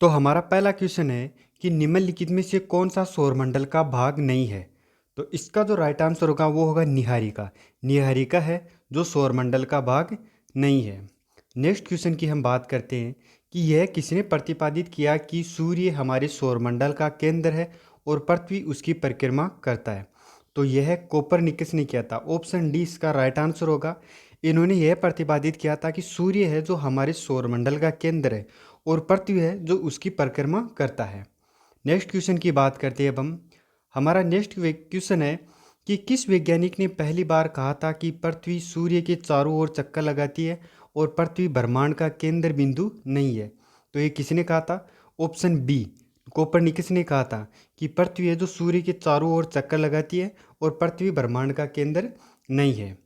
तो हमारा पहला क्वेश्चन है कि निम्नलिखित में से कौन सा सौरमंडल का भाग नहीं है। तो इसका जो राइट आंसर होगा वो होगा निहारिका। निहारिका है जो सौरमंडल का भाग नहीं है। नेक्स्ट क्वेश्चन की हम बात करते हैं कि यह किसने प्रतिपादित किया कि सूर्य हमारे सौरमंडल का केंद्र है और पृथ्वी उसकी परिक्रमा करता है। तो यह कोपरनिकस ने किया था। ऑप्शन डी इसका राइट आंसर होगा। इन्होंने यह प्रतिपादित किया था कि सूर्य है जो हमारे सौरमंडल का केंद्र है और पृथ्वी है जो उसकी परिक्रमा करता है। नेक्स्ट क्वेश्चन की बात करते हैं अब हम। हमारा नेक्स्ट क्वेश्चन है कि किस वैज्ञानिक ने पहली बार कहा था कि पृथ्वी सूर्य के चारों ओर चक्कर लगाती है और पृथ्वी ब्रह्मांड का केंद्र बिंदु नहीं है। तो ये किसने कहा था? ऑप्शन बी कोपरनिकस ने कहा था कि पृथ्वी है जो सूर्य के चारों ओर चक्कर लगाती है और पृथ्वी ब्रह्मांड का केंद्र नहीं है।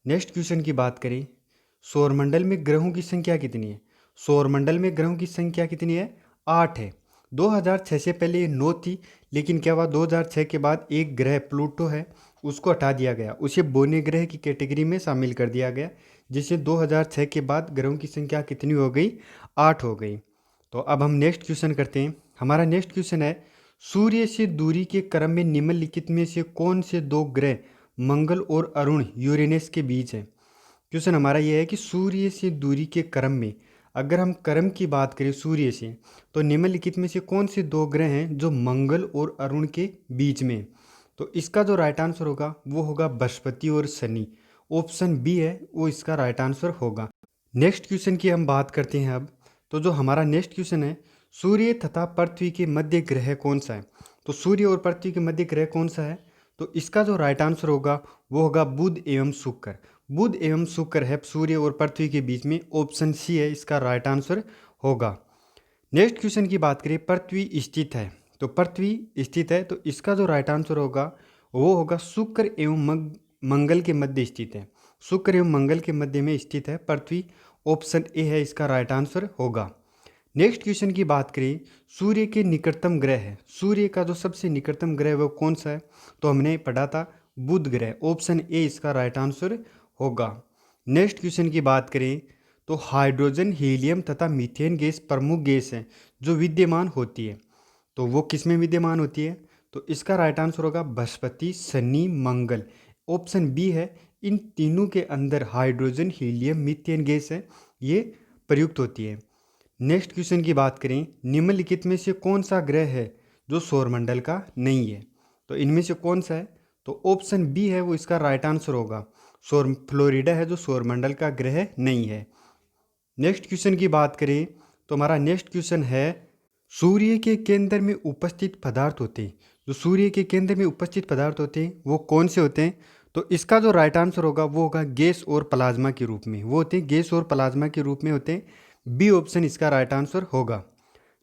नेक्स्ट क्वेश्चन की बात करें, सौरमंडल में ग्रहों की संख्या कितनी है? सौरमंडल में ग्रहों की संख्या कितनी है? 8 है। 2006 से पहले ये 9 थी, लेकिन क्या हुआ 2006 के बाद एक ग्रह प्लूटो है उसको हटा दिया गया, उसे बोने ग्रह की कैटेगरी में शामिल कर दिया गया, जिससे 2006 के बाद ग्रहों की संख्या कितनी हो गई? 8 हो गई। तो अब हम नेक्स्ट क्वेश्चन करते हैं। हमारा नेक्स्ट क्वेश्चन है, सूर्य से दूरी के क्रम में निम्नलिखित में से कौन से दो ग्रह मंगल और अरुण यूरेनस के बीच हैं? क्वेश्चन हमारा यह है कि सूर्य से दूरी के क्रम में, अगर हम क्रम की बात करें सूर्य से, तो निम्नलिखित में से कौन से दो ग्रह हैं जो मंगल और अरुण के बीच में हैं? तो इसका जो राइट आंसर होगा वो होगा बृहस्पति और शनि। ऑप्शन बी है वो इसका राइट आंसर होगा। नेक्स्ट क्वेश्चन की हम बात करते हैं अब। तो जो हमारा नेक्स्ट क्वेश्चन है, सूर्य तथा पृथ्वी के मध्य ग्रह कौन सा है? तो सूर्य और पृथ्वी के मध्य ग्रह कौन सा है? तो इसका जो राइट आंसर होगा वो होगा बुध एवं शुक्र। बुध एवं शुक्र है सूर्य और पृथ्वी के बीच में। ऑप्शन सी है इसका राइट आंसर होगा। नेक्स्ट क्वेश्चन की बात करें, पृथ्वी स्थित है, तो पृथ्वी स्थित है तो इसका जो राइट आंसर होगा वो होगा शुक्र एवं मंगल के मध्य स्थित है। शुक्र एवं मंगल के मध्य में स्थित है पृथ्वी। ऑप्शन ए है इसका राइट आंसर होगा। नेक्स्ट क्वेश्चन की बात करें, सूर्य के निकटतम ग्रह है, सूर्य का जो सबसे निकटतम ग्रह है वो कौन सा है? तो हमने पढ़ा था बुध ग्रह। ऑप्शन ए इसका राइट आंसर होगा। नेक्स्ट क्वेश्चन की बात करें तो हाइड्रोजन, हीलियम तथा मीथेन गैस प्रमुख गैस हैं जो विद्यमान होती है, तो वो किस में विद्यमान होती है? तो इसका राइट आंसर होगा बृहस्पति, शनि, मंगल। ऑप्शन बी है इन तीनों के अंदर हाइड्रोजन, हीलियम, मीथेन गैस है ये प्रयुक्त होती है। नेक्स्ट क्वेश्चन की बात करें, निम्नलिखित में से कौन सा ग्रह है जो सौरमंडल का नहीं है? तो इनमें से कौन सा है? तो ऑप्शन बी है वो इसका राइट आंसर होगा। फ्लोरिडा है जो सौरमंडल का ग्रह नहीं है। नेक्स्ट क्वेश्चन की बात करें तो हमारा नेक्स्ट क्वेश्चन है, सूर्य के केंद्र में उपस्थित पदार्थ होते हैं, जो सूर्य के केंद्र में उपस्थित पदार्थ होते हैं वो कौन से होते हैं? तो इसका जो राइट आंसर होगा वो होगा गैस और प्लाज्मा के रूप में। वो होते हैं गैस और प्लाज्मा के रूप में होते हैं। बी ऑप्शन इसका राइट आंसर होगा।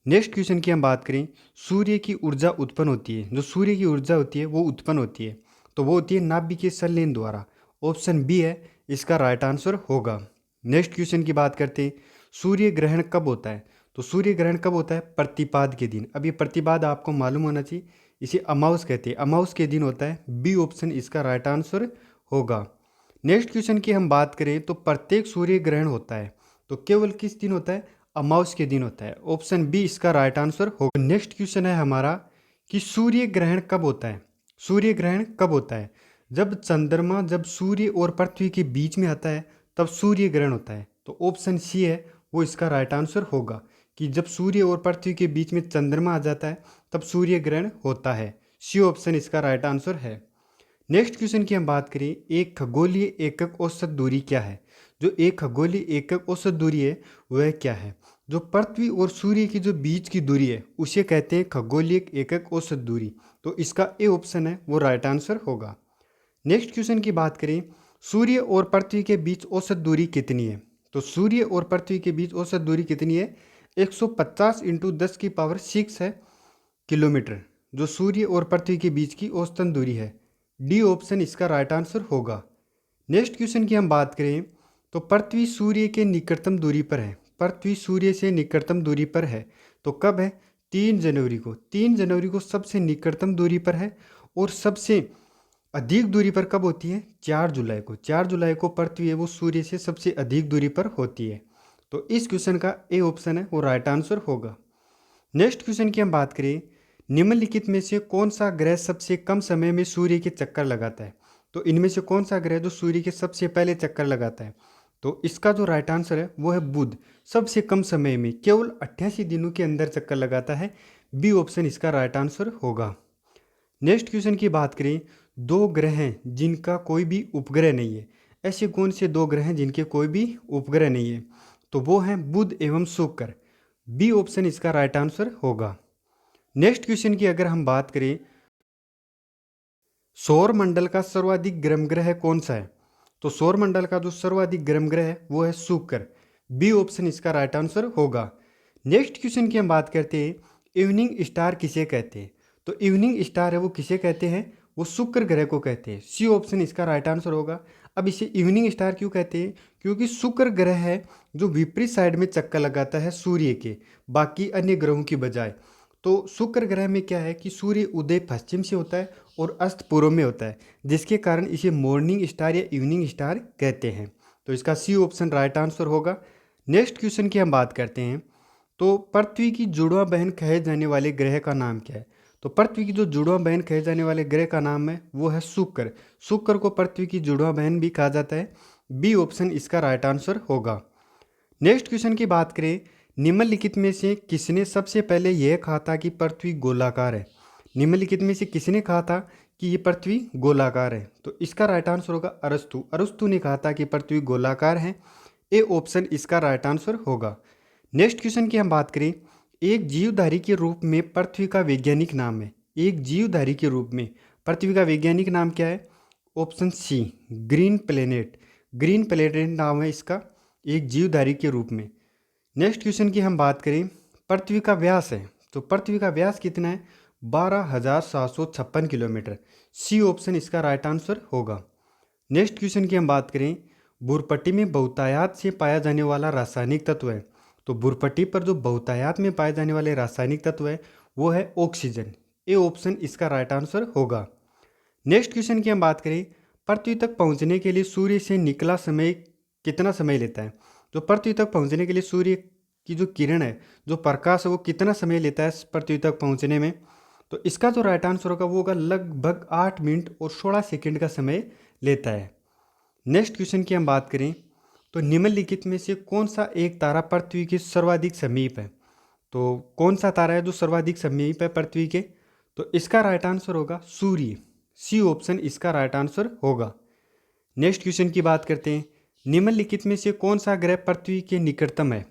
नेक्स्ट क्वेश्चन की हम बात करें, सूर्य की ऊर्जा उत्पन्न होती है, जो सूर्य की ऊर्जा होती है वो उत्पन्न होती है, तो वो होती है नाभिकीय संलयन द्वारा। ऑप्शन बी है इसका राइट आंसर होगा। नेक्स्ट क्वेश्चन की बात करते हैं, सूर्य ग्रहण कब होता है? तो सूर्य ग्रहण कब होता है? प्रतिपाद के दिन। अब ये प्रतिपाद आपको मालूम होना चाहिए, इसे अमावस कहते हैं, अमावस के दिन होता है। बी ऑप्शन इसका राइट आंसर होगा। नेक्स्ट क्वेश्चन की हम बात करें तो प्रत्येक सूर्य ग्रहण होता है तो केवल किस दिन होता है? अमावस के दिन होता है। ऑप्शन बी इसका राइट आंसर होगा। नेक्स्ट क्वेश्चन है हमारा कि सूर्य ग्रहण कब होता है? सूर्य ग्रहण कब होता है? जब चंद्रमा, जब सूर्य और पृथ्वी के बीच में आता है तब सूर्य ग्रहण होता है। तो ऑप्शन सी है वो इसका राइट आंसर होगा कि जब सूर्य और पृथ्वी के बीच में चंद्रमा आ जाता है तब सूर्य ग्रहण होता है। सी ऑप्शन इसका राइट आंसर है। नेक्स्ट क्वेश्चन की हम बात करें, एक खगोलीय एकक औसत दूरी क्या है? जो एक खगोलीय एकक औसत दूरी है वह क्या है? जो पृथ्वी और सूर्य की जो बीच की दूरी है उसे कहते हैं खगोलीय एकक औसत दूरी। तो इसका ए ऑप्शन है वो राइट आंसर होगा। नेक्स्ट क्वेश्चन की बात करें, सूर्य और पृथ्वी के बीच औसत दूरी कितनी है? तो सूर्य और पृथ्वी के बीच औसत दूरी कितनी है? 150 इंटू 10⁶ है किलोमीटर, जो सूर्य और पृथ्वी के बीच की औसतन दूरी है। डी ऑप्शन इसका राइट आंसर होगा। नेक्स्ट क्वेश्चन की हम बात करें तो पृथ्वी सूर्य के निकटतम दूरी पर है, पृथ्वी सूर्य से निकटतम दूरी पर है तो कब है? 3 जनवरी को। 3 जनवरी को सबसे निकटतम दूरी पर है। और सबसे अधिक दूरी पर कब होती है? 4 जुलाई को। 4 जुलाई को पृथ्वी है वो सूर्य से सबसे अधिक दूरी पर होती है। तो इस क्वेश्चन का ए ऑप्शन है वो राइट आंसर होगा। नेक्स्ट क्वेश्चन की हम बात करें, निम्नलिखित में से कौन सा ग्रह सबसे कम समय में सूर्य के चक्कर लगाता है। तो इनमें से कौन सा ग्रह जो सूर्य के सबसे पहले चक्कर लगाता है। तो इसका जो राइट आंसर है वो है बुध। सबसे कम समय में केवल 88 दिनों के अंदर चक्कर लगाता है। बी ऑप्शन इसका राइट आंसर होगा। नेक्स्ट क्वेश्चन की बात करें, दो ग्रह हैं जिनका कोई भी उपग्रह नहीं है। ऐसे कौन से दो ग्रह हैं जिनके कोई भी उपग्रह नहीं है। तो वो हैं बुध एवं शुक्र। बी ऑप्शन इसका राइट आंसर होगा। नेक्स्ट क्वेश्चन की अगर हम बात करें, सौर मंडल का सर्वाधिक गर्म ग्रह कौन सा है। तो सौर मंडल का जो सर्वाधिक गर्म ग्रह है वो है शुक्र। बी ऑप्शन इसका राइट आंसर होगा। नेक्स्ट क्वेश्चन की हम बात करते हैं, इवनिंग स्टार किसे कहते हैं। तो इवनिंग स्टार है वो किसे कहते हैं, वो शुक्र ग्रह को कहते हैं। सी ऑप्शन इसका राइट आंसर होगा। अब इसे इवनिंग स्टार क्यों कहते हैं, क्योंकि शुक्र ग्रह है जो विपरीत साइड में चक्कर लगाता है सूर्य के, बाकी अन्य ग्रहों की बजाय। तो शुक्र ग्रह में क्या है कि सूर्य उदय पश्चिम से होता है और अस्त पूर्व में होता है, जिसके कारण इसे मॉर्निंग स्टार या इवनिंग स्टार कहते हैं। तो इसका सी ऑप्शन राइट आंसर होगा। नेक्स्ट क्वेश्चन की हम बात करते हैं, तो पृथ्वी की जुड़वा बहन कहे जाने वाले ग्रह का नाम क्या है। तो पृथ्वी की जो जुड़वा बहन कहे जाने वाले ग्रह का नाम है वो है शुक्र। शुक्र को पृथ्वी की जुड़वा बहन भी कहा जाता है। बी ऑप्शन इसका राइट आंसर होगा। नेक्स्ट क्वेश्चन की बात करें, निम्नलिखित में से किसने सबसे पहले यह कहा था कि पृथ्वी गोलाकार है। निम्नलिखित में से किसने कहा था कि ये पृथ्वी गोलाकार है। तो इसका राइट आंसर होगा अरस्तु। अरस्तु ने कहा था कि पृथ्वी गोलाकार है। ए ऑप्शन इसका राइट आंसर होगा। नेक्स्ट क्वेश्चन की हम बात करें, एक जीवधारी के रूप में पृथ्वी का वैज्ञानिक नाम है। एक जीवधारी के रूप में पृथ्वी का वैज्ञानिक नाम क्या है। Option C green planet. Green planet नाम है इसका एक जीवधारी के रूप में। नेक्स्ट क्वेश्चन की हम बात करें, पृथ्वी का व्यास है। तो पृथ्वी का व्यास कितना है, 12,756 किलोमीटर। सी ऑप्शन इसका राइट आंसर होगा। नेक्स्ट क्वेश्चन की हम बात करें, भूरपट्टी में बहुतायत से पाया जाने वाला रासायनिक तत्व है। तो भूरपट्टी पर जो बहुतायत में पाए जाने वाले रासायनिक तत्व है वो है ऑक्सीजन। ए ऑप्शन इसका राइट आंसर होगा। नेक्स्ट क्वेश्चन की हम बात करें, पृथ्वी तक पहुंचने के लिए सूर्य से निकला समय कितना समय लेता है। तो पृथ्वी तक पहुंचने के लिए सूर्य की जो किरण है, जो प्रकाश है, वो कितना समय लेता है पृथ्वी तक पहुंचने में। तो इसका जो राइट आंसर होगा वो होगा लगभग 8 मिनट और 16 सेकंड का समय लेता है। नेक्स्ट क्वेश्चन की हम बात करें, तो निम्नलिखित में से कौन सा एक तारा पृथ्वी के सर्वाधिक समीप है। तो कौन सा तारा है जो सर्वाधिक समीप है पृथ्वी के। तो इसका राइट आंसर होगा सूर्य। सी ऑप्शन इसका राइट आंसर होगा। नेक्स्ट क्वेश्चन की बात करते हैं, निम्नलिखित में से कौन सा ग्रह पृथ्वी के निकटतम है।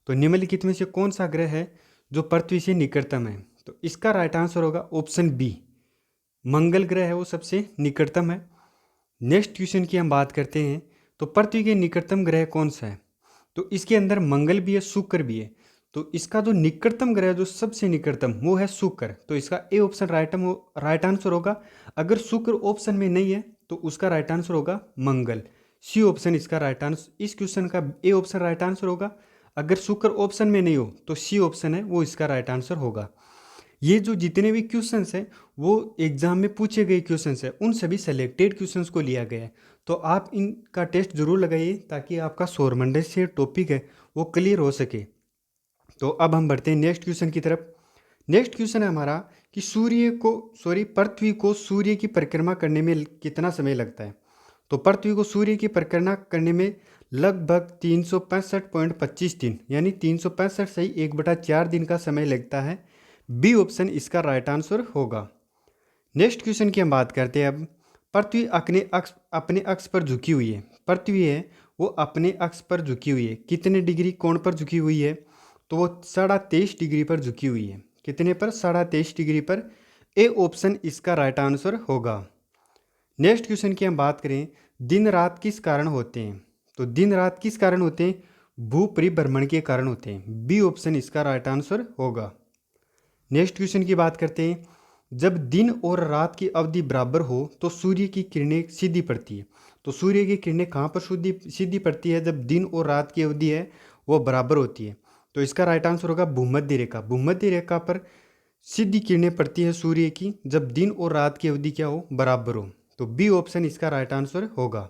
तो निम्नलिखित में से कौन सा ग्रह है जो पृथ्वी से निकटतम है। तो इसका राइट आंसर होगा ऑप्शन बी, मंगल ग्रह है वो सबसे निकटतम है। नेक्स्ट क्वेश्चन की हम बात करते हैं, तो पृथ्वी के निकटतम ग्रह कौन सा है। तो इसके अंदर मंगल भी है, शुक्र भी है। तो इसका जो निकटतम ग्रह जो सबसे निकटतम वो है शुक्र। तो इसका ए ऑप्शन राइट आंसर होगा। अगर शुक्र ऑप्शन में नहीं है तो उसका राइट आंसर होगा मंगल। सी ऑप्शन इसका राइट आंसर, इस क्वेश्चन का ए ऑप्शन राइट आंसर होगा। अगर शुक्र ऑप्शन में नहीं हो तो सी ऑप्शन है वो इसका राइट आंसर होगा। ये जो जितने भी क्वेश्चंस हैं वो एग्जाम में पूछे गए क्वेश्चंस हैं, उन सभी सेलेक्टेड क्वेश्चंस को लिया गया है। तो आप इनका टेस्ट जरूर लगाइए ताकि आपका सौरमंडल से टॉपिक है वो क्लियर हो सके। तो अब हम बढ़ते हैं नेक्स्ट क्वेश्चन की तरफ। नेक्स्ट क्वेश्चन है हमारा कि पृथ्वी को सूर्य की परिक्रमा करने में कितना समय लगता है। तो पृथ्वी को सूर्य की परिक्रमा करने में लगभग 365.25 दिन यानी 365 सही 1/4 दिन का समय लगता है। बी ऑप्शन इसका राइट आंसर होगा। नेक्स्ट क्वेश्चन की हम बात करते हैं अब, पृथ्वी अपने अक्ष पर झुकी हुई है। पृथ्वी है वो अपने अक्ष पर झुकी हुई है, कितने डिग्री कोण पर झुकी हुई है। तो वो 23.5 डिग्री पर झुकी हुई है। कितने पर, 23.5 डिग्री पर। ए ऑप्शन इसका राइट आंसर होगा। नेक्स्ट क्वेश्चन की हम बात करें, दिन रात किस कारण होते हैं। तो दिन रात किस कारण होते हैं, भू परिभ्रमण के कारण होते हैं। बी ऑप्शन इसका राइट आंसर होगा। नेक्स्ट क्वेश्चन की बात करते हैं, जब दिन और रात की अवधि बराबर हो तो सूर्य की किरणें सीधी पड़ती है। तो सूर्य की किरणें कहाँ पर सीधी पड़ती है, जब दिन और रात की अवधि है वो बराबर होती है। तो इसका राइट आंसर होगा भूमध्य रेखा। भूमध्य रेखा पर सीधी किरणें पड़ती है सूर्य की जब दिन और रात की अवधि क्या हो, बराबर हो। तो बी ऑप्शन इसका राइट आंसर होगा।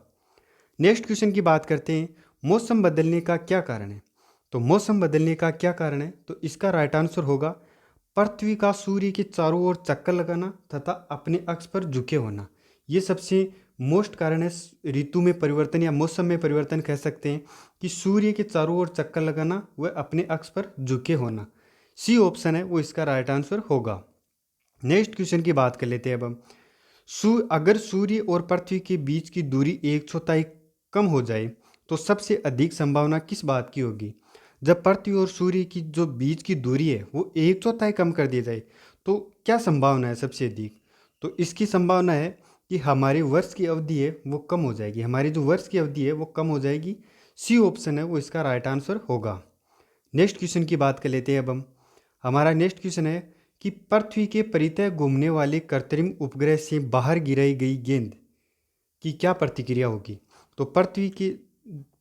नेक्स्ट क्वेश्चन की बात करते हैं, मौसम बदलने का क्या कारण है। तो मौसम बदलने का क्या कारण है, तो इसका राइट आंसर होगा पृथ्वी का सूर्य के चारों ओर चक्कर लगाना तथा अपने अक्ष पर झुके होना, ये सबसे मोस्ट कारण है ऋतु में परिवर्तन या मौसम में परिवर्तन कह सकते हैं कि सूर्य के चारों ओर चक्कर लगाना व अपने अक्ष पर झुके होना। सी ऑप्शन है वो इसका राइट आंसर होगा। नेक्स्ट क्वेश्चन की बात कर लेते हैं अब हम। अगर सूर्य और पृथ्वी के बीच की दूरी 1/4 कम हो जाए तो सबसे अधिक संभावना किस बात की होगी? जब पृथ्वी और सूर्य की जो बीच की दूरी है वो 1/4 कम कर दी जाए तो क्या संभावना है सबसे अधिक? तो इसकी संभावना है कि हमारे वर्ष की अवधि है वो कम हो जाएगी, हमारी जो वर्ष की अवधि है वो कम हो जाएगी। सी ऑप्शन है वो इसका राइट आंसर होगा। नेक्स्ट क्वेश्चन की बात कर लेते हैं अब हम। हमारा नेक्स्ट क्वेश्चन है कि पृथ्वी के परितः घूमने वाले कृत्रिम उपग्रह से बाहर गिराई गई गेंद की क्या प्रतिक्रिया होगी? तो पृथ्वी के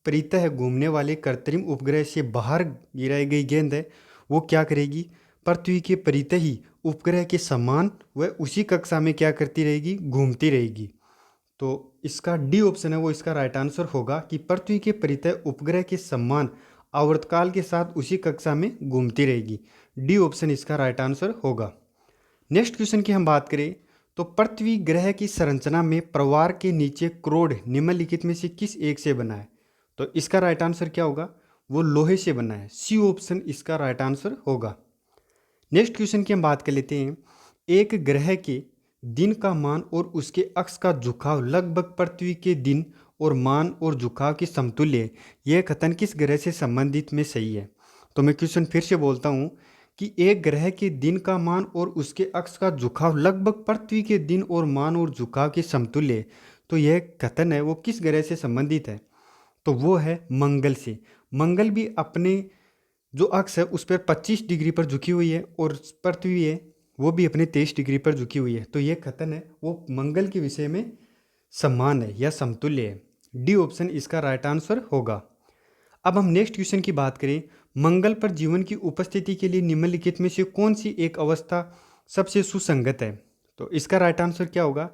परितः घूमने वाले कृत्रिम उपग्रह से बाहर गिराई गई गेंद है वो क्या करेगी? पृथ्वी के परितः ही उपग्रह के समान वह उसी कक्षा में क्या करती रहेगी? घूमती रहेगी। तो इसका डी ऑप्शन है वो इसका राइट आंसर होगा कि पृथ्वी के परितः उपग्रह के समान आवर्तकाल के साथ उसी कक्षा में घूमती रहेगी। डी ऑप्शन इसका राइट आंसर होगा। नेक्स्ट क्वेश्चन की हम बात करें तो पृथ्वी ग्रह की संरचना में प्रवार के नीचे क्रोड निम्नलिखित में से किस एक से बना है? तो इसका राइट आंसर क्या होगा? वो लोहे से बना है। सी ऑप्शन इसका राइट आंसर होगा। नेक्स्ट क्वेश्चन की हम बात कर लेते हैं। एक ग्रह के दिन का मान और उसके अक्ष का झुकाव लगभग पृथ्वी के दिन और मान और झुकाव के समतुल्य है। यह कथन किस ग्रह से संबंधित में सही है? तो मैं क्वेश्चन फिर से बोलता हूँ कि एक ग्रह के दिन का मान और उसके अक्ष का झुकाव लगभग पृथ्वी के दिन और मान और झुकाव के समतुल्य है। तो यह कथन है वो किस ग्रह से संबंधित है? तो वो है मंगल से। मंगल भी अपने जो अक्ष है उस पर 25 डिग्री पर झुकी हुई है और पृथ्वी है वो भी अपने 23 डिग्री पर झुकी हुई है। तो ये कथन है वो मंगल के विषय में समान है या समतुल्य है। डी ऑप्शन इसका राइट आंसर होगा। अब हम नेक्स्ट क्वेश्चन की बात करें। मंगल पर जीवन की उपस्थिति के लिए निम्नलिखित में से कौन सी एक अवस्था सबसे सुसंगत है? तो इसका राइट आंसर क्या होगा?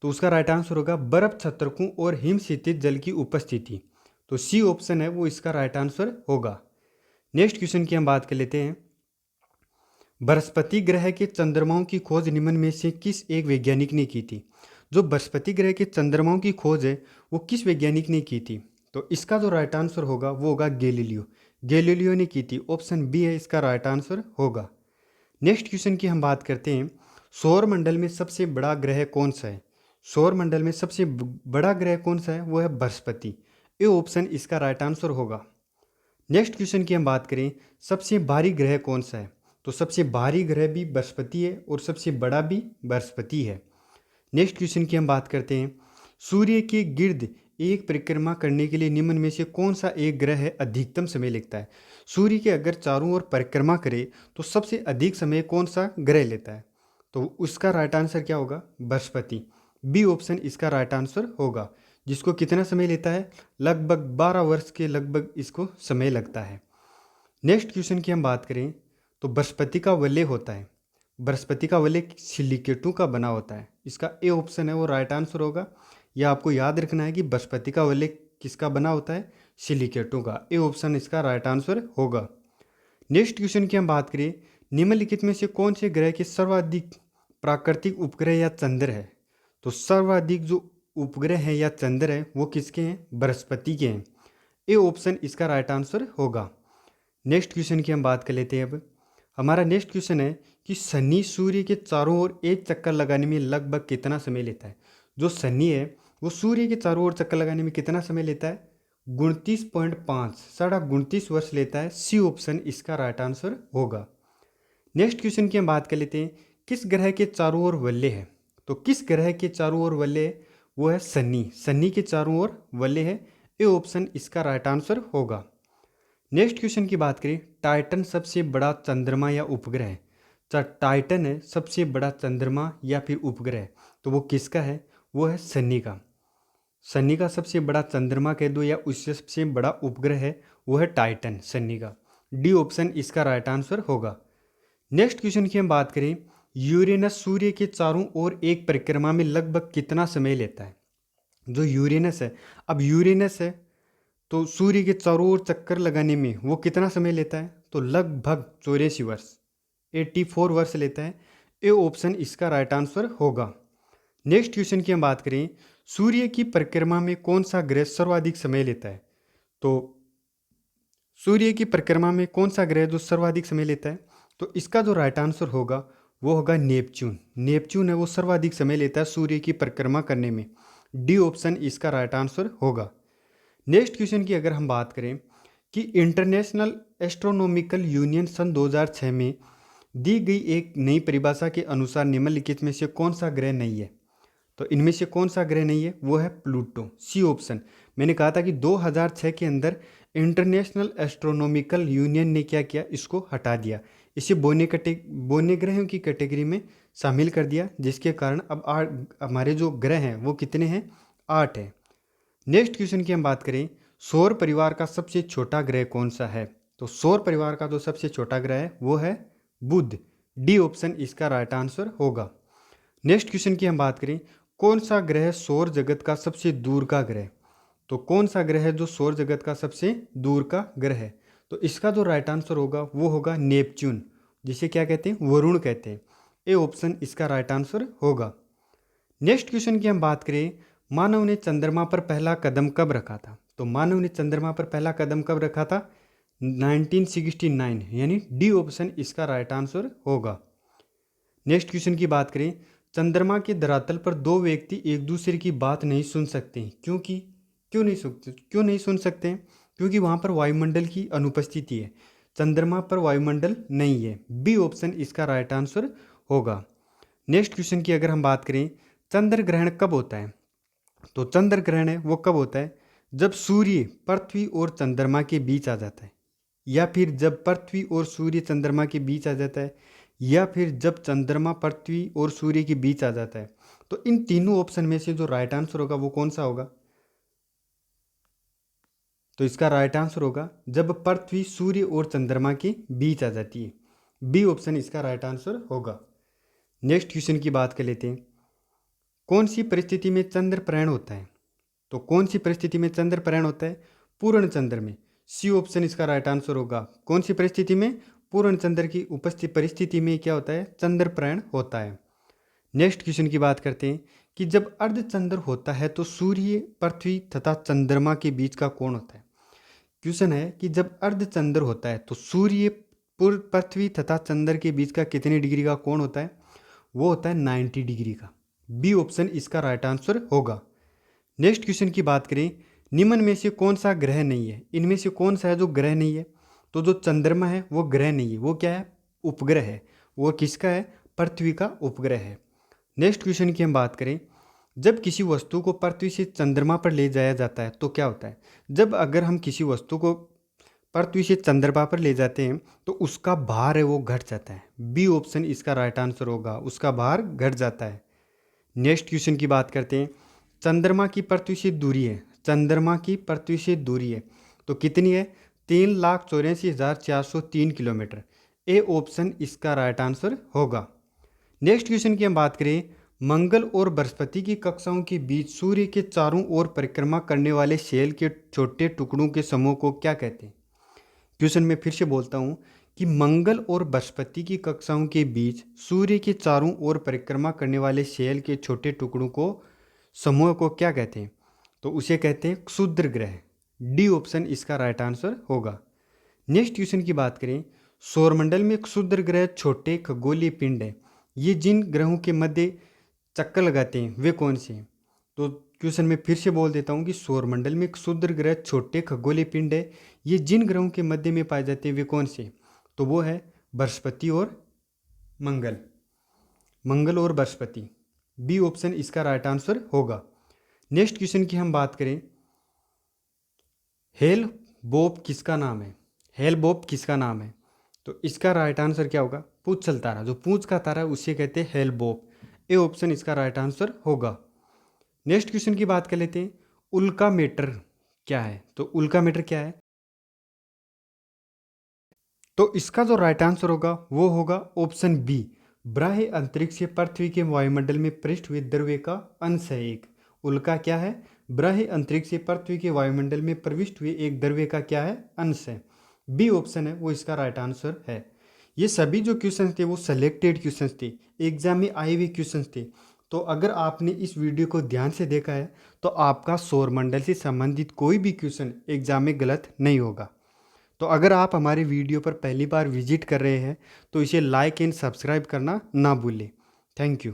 तो उसका राइट आंसर होगा बर्फ छत्रकों और हिम क्षितिज जल की उपस्थिति। तो सी ऑप्शन है वो इसका राइट आंसर होगा। नेक्स्ट क्वेश्चन की हम बात कर लेते हैं। बृहस्पति ग्रह के चंद्रमाओं की खोज निम्न में से किस एक वैज्ञानिक ने की थी? जो बृहस्पति ग्रह के चंद्रमाओं की खोज है वो किस वैज्ञानिक ने की थी? तो इसका जो राइट आंसर होगा वो होगा गैलीलियो। गैलीलियो ने की थी। ऑप्शन बी है इसका राइट आंसर होगा। नेक्स्ट क्वेश्चन की हम बात करते हैं। सौर मंडल में सबसे बड़ा ग्रह कौन सा है? सौर मंडल में सबसे बड़ा ग्रह कौन सा है? वो है बृहस्पति। ए ऑप्शन इसका राइट आंसर होगा। नेक्स्ट क्वेश्चन की हम बात करें। सबसे भारी ग्रह कौन सा है? तो सबसे भारी ग्रह भी बृहस्पति है और सबसे बड़ा भी बृहस्पति है। नेक्स्ट क्वेश्चन की हम बात करते हैं। सूर्य के गिर्द एक परिक्रमा करने के लिए निम्न में से कौन सा एक ग्रह अधिकतम समय लेता है? सूर्य के अगर चारों ओर परिक्रमा करे तो सबसे अधिक समय कौन सा ग्रह लेता है? तो उसका राइट आंसर क्या होगा? बृहस्पति। बी ऑप्शन इसका राइट आंसर होगा। जिसको कितना समय लेता है? लगभग 12 वर्ष के लगभग इसको समय लगता है। नेक्स्ट क्वेश्चन की हम बात करें तो बृहस्पति का वलय होता है। बृहस्पति का वलय सिलिकेटों का बना होता है। इसका ए ऑप्शन है वो राइट आंसर होगा। यह आपको याद रखना है कि बृहस्पति का वलय किसका बना होता है? सिलिकेटों का। ए ऑप्शन इसका राइट आंसर होगा। नेक्स्ट क्वेश्चन की हम बात करें। निम्नलिखित में से कौन से ग्रह के सर्वाधिक प्राकृतिक उपग्रह या चंद्र है? तो सर्वाधिक जो उपग्रह हैं या चंद्र है वो किसके हैं? बृहस्पति के हैं। ए ऑप्शन इसका राइट आंसर होगा। नेक्स्ट क्वेश्चन की हम बात कर लेते हैं अब। हमारा नेक्स्ट क्वेश्चन है कि शनि सूर्य के चारों ओर एक चक्कर लगाने में लगभग कितना समय लेता है? जो शनि है वो सूर्य के चारों ओर चक्कर लगाने में कितना समय लेता है? 29.5 साढ़ा 29 वर्ष लेता है। सी ऑप्शन इसका राइट आंसर होगा। नेक्स्ट क्वेश्चन की हम बात कर लेते हैं। किस ग्रह के चारों ओर वलय है? तो किस ग्रह के चारों ओर वलय है? वो है शनि। शनि के चारों ओर वलय है। ए ऑप्शन इसका राइट आंसर होगा। नेक्स्ट क्वेश्चन की बात करें। टाइटन सबसे बड़ा चंद्रमा या उपग्रह है? टाइटन है सबसे बड़ा चंद्रमा या फिर उपग्रह, तो वो किसका है? वो है शनि का। शनि का सबसे बड़ा चंद्रमा कह दो या उससे सबसे बड़ा उपग्रह है वो है टाइटन, शनि का। डी ऑप्शन इसका राइट आंसर होगा। नेक्स्ट क्वेश्चन की हम बात करें। यूरेनस सूर्य के चारों ओर एक परिक्रमा में लगभग कितना समय लेता है? जो यूरेनस है, अब यूरेनस है तो सूर्य के चारों ओर चक्कर लगाने में वो कितना समय लेता है? तो लगभग 84 वर्ष। 84 वर्ष लेता है। ए ऑप्शन इसका राइट आंसर होगा। नेक्स्ट क्वेश्चन की हम बात करें, सूर्य की परिक्रमा में कौन सा ग्रह सर्वाधिक समय लेता है? तो सूर्य की परिक्रमा में कौन सा ग्रह जो सर्वाधिक समय लेता है? तो इसका जो राइट आंसर होगा वो होगा नेपच्यून। नेपच्यून है वो सर्वाधिक समय लेता है सूर्य की परिक्रमा करने में। डी ऑप्शन इसका राइट आंसर होगा। नेक्स्ट क्वेश्चन की अगर हम बात करें कि इंटरनेशनल एस्ट्रोनॉमिकल यूनियन सन 2006 में दी गई एक नई परिभाषा के अनुसार निम्नलिखित में से कौन सा ग्रह नहीं है? तो इनमें से कौन सा ग्रह नहीं है? वो है प्लूटो, सी ऑप्शन। मैंने कहा था कि 2006 के अंदर इंटरनेशनल एस्ट्रोनॉमिकल यूनियन ने क्या किया, इसको हटा दिया, इसे बोने ग्रहों की कैटेगरी में शामिल कर दिया, जिसके कारण अब हमारे जो ग्रह हैं वो कितने हैं? 8 हैं। नेक्स्ट क्वेश्चन की हम बात करें, सौर परिवार का सबसे छोटा ग्रह कौन सा है? तो सौर परिवार का जो सबसे छोटा ग्रह है वो है बुध। डी ऑप्शन इसका राइट आंसर होगा। नेक्स्ट क्वेश्चन की हम बात करें, कौन सा ग्रह सौर जगत का सबसे दूर का ग्रह? तो कौन सा ग्रह है जो सौर जगत का सबसे दूर का ग्रह है? तो इसका जो राइट आंसर होगा वो होगा नेपच्यून, जिसे क्या कहते हैं? वरुण कहते हैं। ए ऑप्शन इसका राइट आंसर होगा। नेक्स्ट क्वेश्चन की हम बात करें, मानव ने चंद्रमा पर पहला कदम कब रखा था? तो मानव ने चंद्रमा पर पहला कदम कब रखा था? 1969, यानी डी ऑप्शन इसका राइट आंसर होगा। नेक्स्ट क्वेश्चन की बात करें, चंद्रमा के धरातल पर दो व्यक्ति एक दूसरे की बात नहीं सुन सकते, क्योंकि क्यों नहीं सुन सकते हैं? क्योंकि वहाँ पर वायुमंडल की अनुपस्थिति है, चंद्रमा पर वायुमंडल नहीं है। बी ऑप्शन इसका राइट आंसर होगा। नेक्स्ट क्वेश्चन की अगर हम बात करें, चंद्र ग्रहण कब होता है? तो चंद्र ग्रहण है वो कब होता है? जब सूर्य पृथ्वी और चंद्रमा के बीच आ जाता है, या फिर जब पृथ्वी और सूर्य चंद्रमा के बीच आ जाता है, या फिर जब चंद्रमा पृथ्वी और सूर्य के बीच आ जाता है। तो इन तीनों ऑप्शन में से जो राइट आंसर होगा वो कौन सा होगा? तो इसका राइट आंसर होगा जब पृथ्वी सूर्य और चंद्रमा के बीच आ जाती है। बी ऑप्शन इसका राइट आंसर होगा। नेक्स्ट क्वेश्चन की बात कर लेते हैं, कौन सी परिस्थिति में चंद्र ग्रहण होता है? तो कौन सी परिस्थिति में चंद्र ग्रहण होता है? पूर्ण चंद्र में। सी ऑप्शन इसका राइट आंसर होगा। कौन सी परिस्थिति में? पूर्ण चंद्र की उपस्थित परिस्थिति में क्या होता है? चंद्र ग्रहण होता है। नेक्स्ट क्वेश्चन की बात करते हैं कि जब अर्धचंद्र होता है तो सूर्य पृथ्वी तथा चंद्रमा के बीच का कोण होता है। क्वेश्चन है कि जब अर्धचंद्र होता है तो सूर्य पृथ्वी तथा चंद्र के बीच का कितने डिग्री का कोण होता है? वो होता है 90 डिग्री का। बी ऑप्शन इसका राइट आंसर होगा। नेक्स्ट क्वेश्चन की बात करें, निम्न में से कौन सा ग्रह नहीं है? इनमें से कौन सा है जो ग्रह नहीं है? तो जो चंद्रमा है वो ग्रह नहीं है, वो क्या है? उपग्रह है। वो किसका है? पृथ्वी का उपग्रह है। नेक्स्ट क्वेश्चन की हम बात करें, जब किसी वस्तु को पृथ्वी से चंद्रमा पर ले जाया जाता है तो क्या होता है? जब अगर हम किसी वस्तु को पृथ्वी से चंद्रमा पर ले जाते हैं तो उसका भार है वो घट जाता है। बी ऑप्शन इसका राइट आंसर होगा, उसका भार घट जाता है। नेक्स्ट क्वेश्चन की बात करते हैं, चंद्रमा की पृथ्वी से दूरी है, चंद्रमा की पृथ्वी से दूरी है तो कितनी है? 3,84,403 किलोमीटर। ए ऑप्शन इसका राइट आंसर होगा। नेक्स्ट क्वेश्चन की हम बात करें, मंगल और बृहस्पति की कक्षाओं के बीच सूर्य के चारों ओर परिक्रमा करने वाले शेल के छोटे टुकड़ों के समूह को क्या कहते हैं? क्वेश्चन में फिर से बोलता हूँ कि मंगल और बृहस्पति की कक्षाओं के बीच सूर्य के चारों ओर परिक्रमा करने वाले शेल के छोटे टुकड़ों को समूह को क्या कहते हैं? तो उसे कहते हैं क्षुद्र ग्रह। डी ऑप्शन इसका राइट आंसर होगा। नेक्स्ट क्वेश्चन की बात करें, सौरमंडल में क्षुद्र ग्रह छोटे खगोलीय पिंड है, ये जिन ग्रहों के मध्य चक्कर लगाते हैं वे कौन से हैं? तो क्वेश्चन में फिर से बोल देता हूँ कि सौरमंडल में क्षुद्र ग्रह छोटे खगोलीय पिंड है, ये जिन ग्रहों के मध्य में पाए जाते हैं वे कौन से? तो वो है बृहस्पति और मंगल। मंगल और बृहस्पति। बी ऑप्शन इसका राइट आंसर होगा। नेक्स्ट क्वेश्चन की हम बात करें, हेल बोप किसका नाम है? हेल बोप किसका नाम है? तो इसका राइट आंसर क्या होगा? पूंछल तारा, जो पूंछ का तारा है उसे कहते हैं हेल बोप। ए ऑप्शन इसका राइट आंसर होगा। नेक्स्ट क्वेश्चन की बात कर लेते हैं, उल्का मीटर क्या है? तो उल्का मीटर क्या है? तो इसका जो राइट आंसर होगा वो होगा ऑप्शन बी, बाह्य अंतरिक्ष से पृथ्वी के वायुमंडल में प्रविष्ट हुए द्रव्य का अंश है एक। उल्का क्या है? बाह्य अंतरिक्ष से पृथ्वी के वायुमंडल में प्रविष्ट हुए एक द्रव्य का क्या है? अंश है। बी ऑप्शन है वो इसका राइट आंसर है। ये सभी जो क्वेश्चंस थे वो सेलेक्टेड क्वेश्चंस थे, एग्जाम में आए हुए क्वेश्चंस थे। तो अगर आपने इस वीडियो को ध्यान से देखा है तो आपका सौरमंडल से संबंधित कोई भी क्वेश्चन एग्जाम में गलत नहीं होगा। तो अगर आप हमारे वीडियो पर पहली बार विजिट कर रहे हैं तो इसे लाइक एंड सब्सक्राइब करना ना भूलें। Thank you.